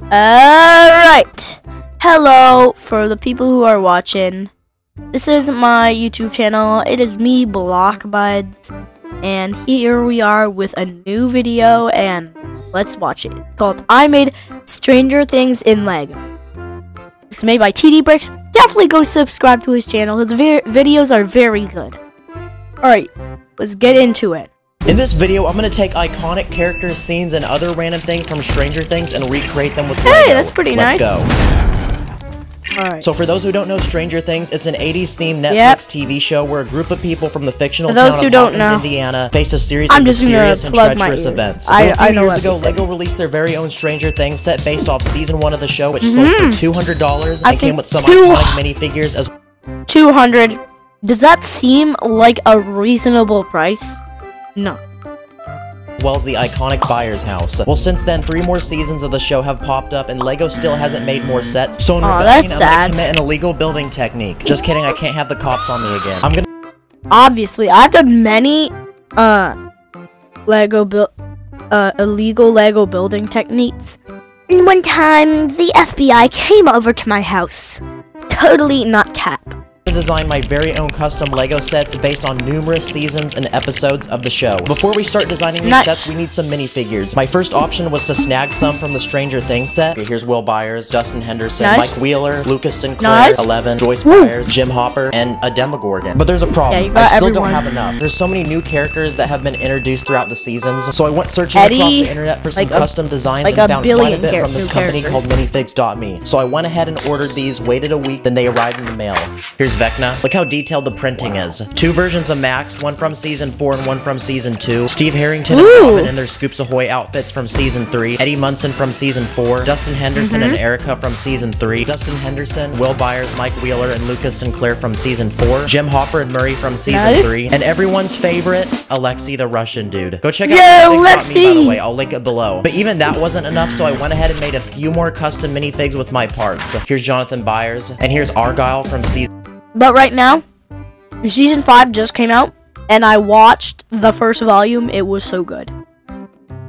Alright. Hello for the people who are watching. This is my YouTube channel. It is me, Blockbuds. And here we are with a new video, and let's watch it. It's called I Made Stranger Things in Lego. It's made by TD Bricks. Definitely go subscribe to his channel. His videos are very good. Alright, let's get into it. In this video, I'm going to take iconic characters, scenes, and other random things from Stranger Things and recreate them with Lego. Hey, that's pretty nice. Let's go. Alright. So for those who don't know Stranger Things, it's an 80s themed Netflix TV show where a group of people from the fictional town of Hawkins, Indiana face a series of mysterious and treacherous events. A few years ago, Lego released their very own Stranger Things set based off season 1 of the show, which sold for $200 and came with some iconic minifigures as $200. Does that seem like a reasonable price? No. well as the iconic Byers house. Well, since then, 3 more seasons of the show have popped up, and Lego still hasn't made more sets, so in rebellion, I'm gonna commit an illegal building technique. Just kidding, I can't have the cops on me again. I'm gonna... Obviously, I've done many, illegal Lego building techniques. And one time, the FBI came over to my house. Totally not cap. Design my very own custom Lego sets based on numerous seasons and episodes of the show. Before we start designing these sets, we need some minifigures. My first option was to snag some from the Stranger Things set. Okay, here's Will Byers, Dustin Henderson, Mike Wheeler, Lucas Sinclair, Eleven, Joyce Byers, Jim Hopper, and a Demogorgon. But there's a problem. I still don't have enough. There's so many new characters that have been introduced throughout the seasons, so I went searching across the internet for some custom designs and found quite a bit from this company called Minifigs.me. So I went ahead and ordered these, waited a week, then they arrived in the mail. Here's Vecna. Look how detailed the printing is. 2 versions of Max, one from Season 4 and one from Season 2. Steve Harrington and Robin in their Scoops Ahoy outfits from Season 3. Eddie Munson from Season 4. Dustin Henderson and Erica from Season 3. Dustin Henderson, Will Byers, Mike Wheeler, and Lucas Sinclair from Season 4. Jim Hopper and Murray from Season 3. And everyone's favorite, Alexei the Russian dude. Go check out Minifigs.me, by the way. I'll link it below. But even that wasn't enough, so I went ahead and made a few more custom minifigs with my parts. So here's Jonathan Byers, and here's Argyle from Season... But right now, Season 5 just came out, and I watched the first volume. It was so good.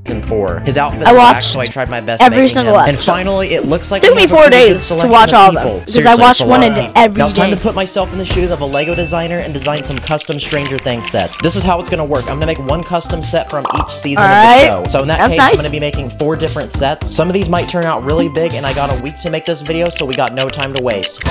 Season 4. His outfit's black, so I tried my best every single episode. And finally, it looks like it took me 4 days to watch all of them, because I watched one every day. Now it's time to put myself in the shoes of a Lego designer and design some custom Stranger Things sets. This is how it's gonna work. I'm gonna make one custom set from each season of the show. So in that case, I'm gonna be making 4 different sets. Some of these might turn out really big, and I got a week to make this video, so we got no time to waste.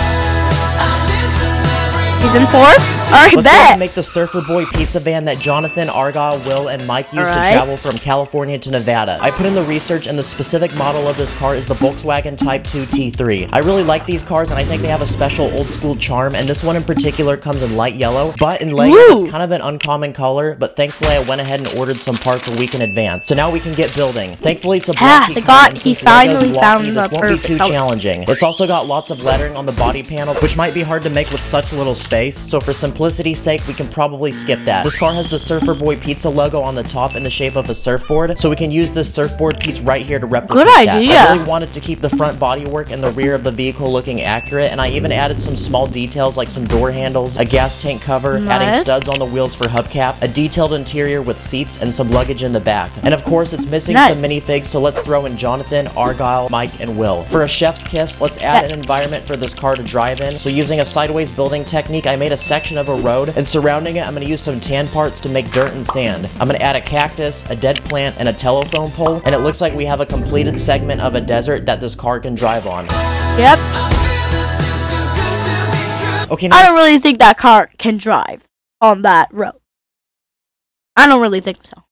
Season 4? Alright, bet! Let's make the Surfer Boy pizza van that Jonathan, Argyle, Will, and Mike used to travel from California to Nevada. I put in the research, and the specific model of this car is the Volkswagen Type 2 T3. I really like these cars, and I think they have a special old-school charm, and this one in particular comes in light yellow, but in Lego, it's kind of an uncommon color, but thankfully I went ahead and ordered some parts a week in advance. So now we can get building. Thankfully, it's a blocky car, and since Lego's blocky, this won't be too challenging. It's also got lots of lettering on the body panel, which might be hard to make with such little space, so for simplicity's sake, we can probably skip that. This car has the Surfer Boy Pizza logo on the top in the shape of a surfboard, so we can use this surfboard piece right here to replicate that. I really wanted to keep the front bodywork and the rear of the vehicle looking accurate, and I even added some small details like some door handles, a gas tank cover, adding studs on the wheels for hubcap, a detailed interior with seats, and some luggage in the back. And of course, it's missing some minifigs, so let's throw in Jonathan, Argyle, Mike, and Will. For a chef's kiss, let's add an environment for this car to drive in. So using a sideways building technique, I made a section of a road, and surrounding it, I'm going to use some tan parts to make dirt and sand. I'm going to add a cactus, a dead plant, and a telephone pole, and it looks like we have a completed segment of a desert that this car can drive on. Yep. Okay, I don't really think that car can drive on that road. I don't really think so.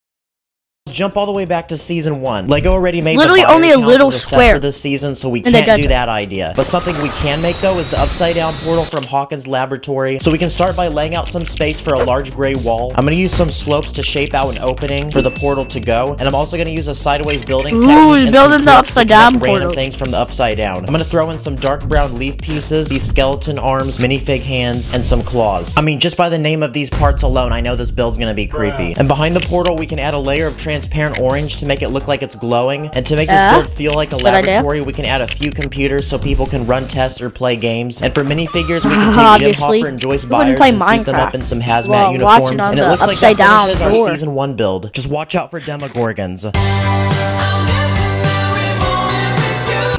Let's jump all the way back to Season 1. Lego already made literally only a little square for this season, so we can't do that idea. But something we can make, though, is the upside-down portal from Hawkins Laboratory. So we can start by laying out some space for a large gray wall. I'm going to use some slopes to shape out an opening for the portal to go, and I'm also going to use a sideways building technique and building the upside-down portal. Random things from the upside down. I'm going to throw in some dark brown leaf pieces, these skeleton arms, minifig hands, and some claws. I mean, just by the name of these parts alone, I know this build's going to be creepy. And behind the portal, we can add a layer of transparent orange to make it look like it's glowing, and to make this build feel like a laboratory, we can add a few computers so people can run tests or play games. And for minifigures, we can take Jim Hopper and Joyce Byers and suit them up in some hazmat uniforms, and it looks like that finishes our Season 1 build. Just watch out for Demogorgons.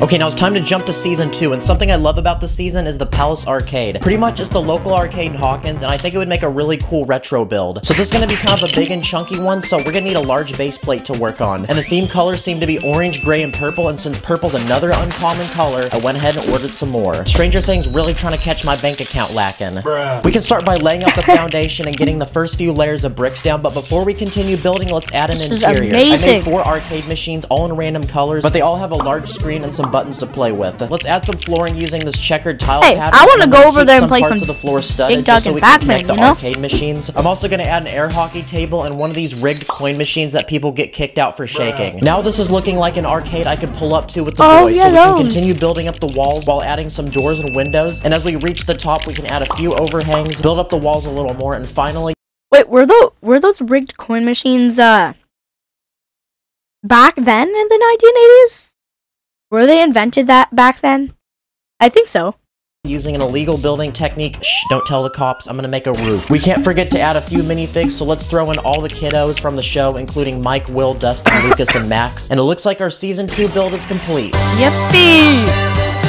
Okay, now it's time to jump to Season 2, and something I love about this season is the Palace Arcade. Pretty much it's the local arcade in Hawkins, and I think it would make a really cool retro build. So this is gonna be kind of a big and chunky one, so we're gonna need a large base plate to work on. And the theme colors seem to be orange, gray, and purple, and since purple's another uncommon color, I went ahead and ordered some more. Stranger Things really trying to catch my bank account lacking. Bruh. We can start by laying out the foundation and getting the first few layers of bricks down, but before we continue building, let's add an interior. I made 4 arcade machines, all in random colors, but they all have a large screen and some buttons to play with. Let's add some flooring using this checkered tile pattern. I want to go over there and play some of the floor studded just so we can connect the arcade machines. I'm also going to add an air hockey table and one of these rigged coin machines that people get kicked out for shaking. Now this is looking like an arcade I could pull up to with the boys, so we can continue building up the walls while adding some doors and windows. And as we reach the top, we can add a few overhangs, build up the walls a little more, and finally... Wait, were those rigged coin machines, back then in the 1980s? Were they invented that back then? I think so. Using an illegal building technique, shh, don't tell the cops, I'm gonna make a roof. We can't forget to add a few minifigs, so let's throw in all the kiddos from the show, including Mike, Will, Dustin, Lucas, and Max. And it looks like our Season 2 build is complete. Yippee!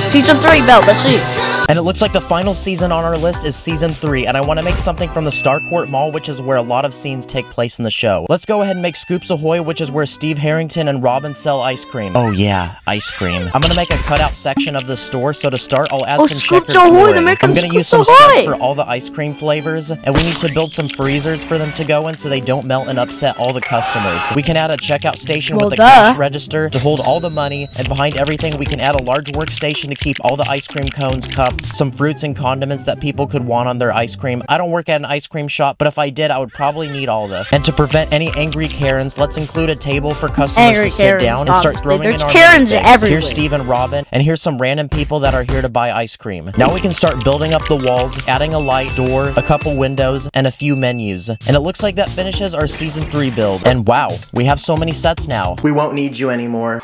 Season 3 build, let's see. And it looks like the final season on our list is Season 3, and I want to make something from the Starcourt Mall, which is where a lot of scenes take place in the show. Let's go ahead and make Scoops Ahoy, which is where Steve Harrington and Robin sell ice cream. Oh yeah, ice cream. I'm gonna make a cutout section of the store, so to start, I'll add some checkered flooring. I'm gonna use some stuff for all the ice cream flavors, and we need to build some freezers for them to go in so they don't melt and upset all the customers. We can add a checkout station with a cash register to hold all the money, and behind everything we can add a large workstation to keep all the ice cream cones, cups, some fruits and condiments that people could want on their ice cream. I don't work at an ice cream shop, but if I did, I would probably need all this. And to prevent any angry Karens, let's include a table for customers to sit down and start throwing in our Karens everywhere. Here's Steve and Robin, and here's some random people that are here to buy ice cream. Now we can start building up the walls, adding a light, door, a couple windows, and a few menus. And it looks like that finishes our Season 3 build. And wow, we have so many sets now. We won't need you anymore.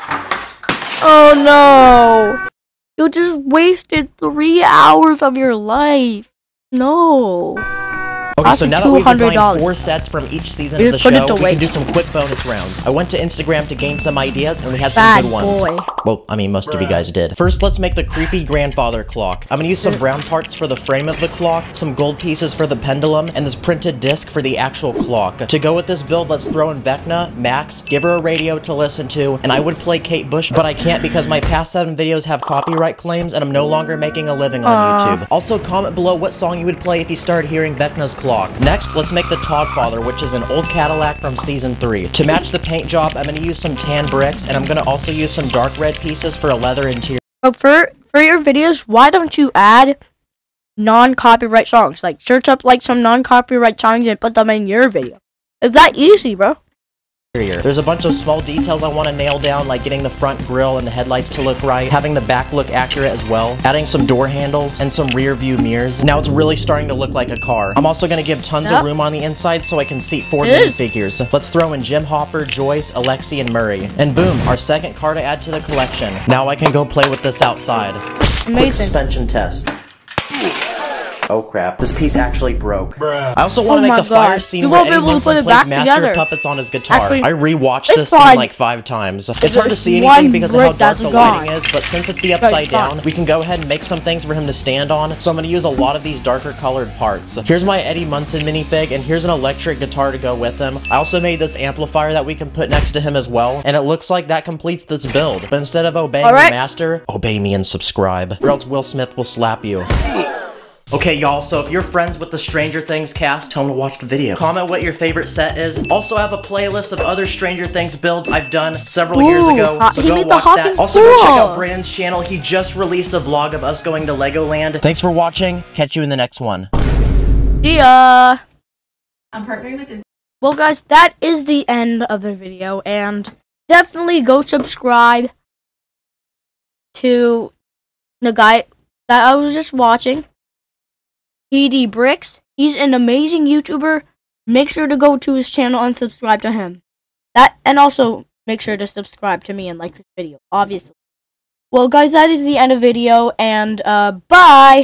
Oh no! You just wasted 3 hours of your life. No. Okay, so now that we've designed 4 sets from each season of the show, we can do some quick bonus rounds. I went to Instagram to gain some ideas, and we had some good ones. Well, I mean, most of you guys did. First, let's make the creepy grandfather clock. I'm gonna use some brown parts for the frame of the clock, some gold pieces for the pendulum, and this printed disc for the actual clock. To go with this build, let's throw in Vecna, Max, give her a radio to listen to, and I would play Kate Bush, but I can't because my past 7 videos have copyright claims, and I'm no longer making a living on YouTube. Also, comment below what song you would play if you started hearing Vecna's clock. Next, let's make the Todfather, which is an old Cadillac from Season 3. To match the paint job, I'm going to use some tan bricks, and I'm going to also use some dark red pieces for a leather interior. But for your videos, why don't you add non-copyright songs? Like, search up like some non-copyright songs and put them in your video. It's that easy, bro. There's a bunch of small details I want to nail down, like getting the front grille and the headlights to look right, having the back look accurate as well, adding some door handles, and some rear view mirrors. Now it's really starting to look like a car. I'm also going to give tons of room on the inside so I can seat 4 minifigures. Let's throw in Jim Hopper, Joyce, Alexi, and Murray. And boom, our second car to add to the collection. Now I can go play with this outside. Amazing. Quick suspension test. Oh crap, this piece actually broke. Bruh. I also want to make the fire scene where Eddie Munson plays master puppets on his guitar. Actually, I rewatched this scene like 5 times. It's hard to see anything because of how dark the lighting is, but since it's the upside down, we can go ahead and make some things for him to stand on, so I'm going to use a lot of these darker colored parts. Here's my Eddie Munson minifig, and here's an electric guitar to go with him. I also made this amplifier that we can put next to him as well, and it looks like that completes this build. But instead of obeying the master, obey me and subscribe, or else Will Smith will slap you. Okay, y'all, so if you're friends with the Stranger Things cast, tell them to watch the video. Comment what your favorite set is. Also, I have a playlist of other Stranger Things builds I've done several years ago, so go watch that. Also, go check out Brandon's channel. He just released a vlog of us going to Legoland. Thanks for watching. Catch you in the next one. See ya! I'm partnering with Disney. Well, guys, that is the end of the video, and definitely go subscribe to the guy that I was just watching. PD Bricks. He's an amazing YouTuber. Make sure to go to his channel and subscribe to him. And also make sure to subscribe to me and like this video, obviously. Well, guys, that is the end of the video, and bye!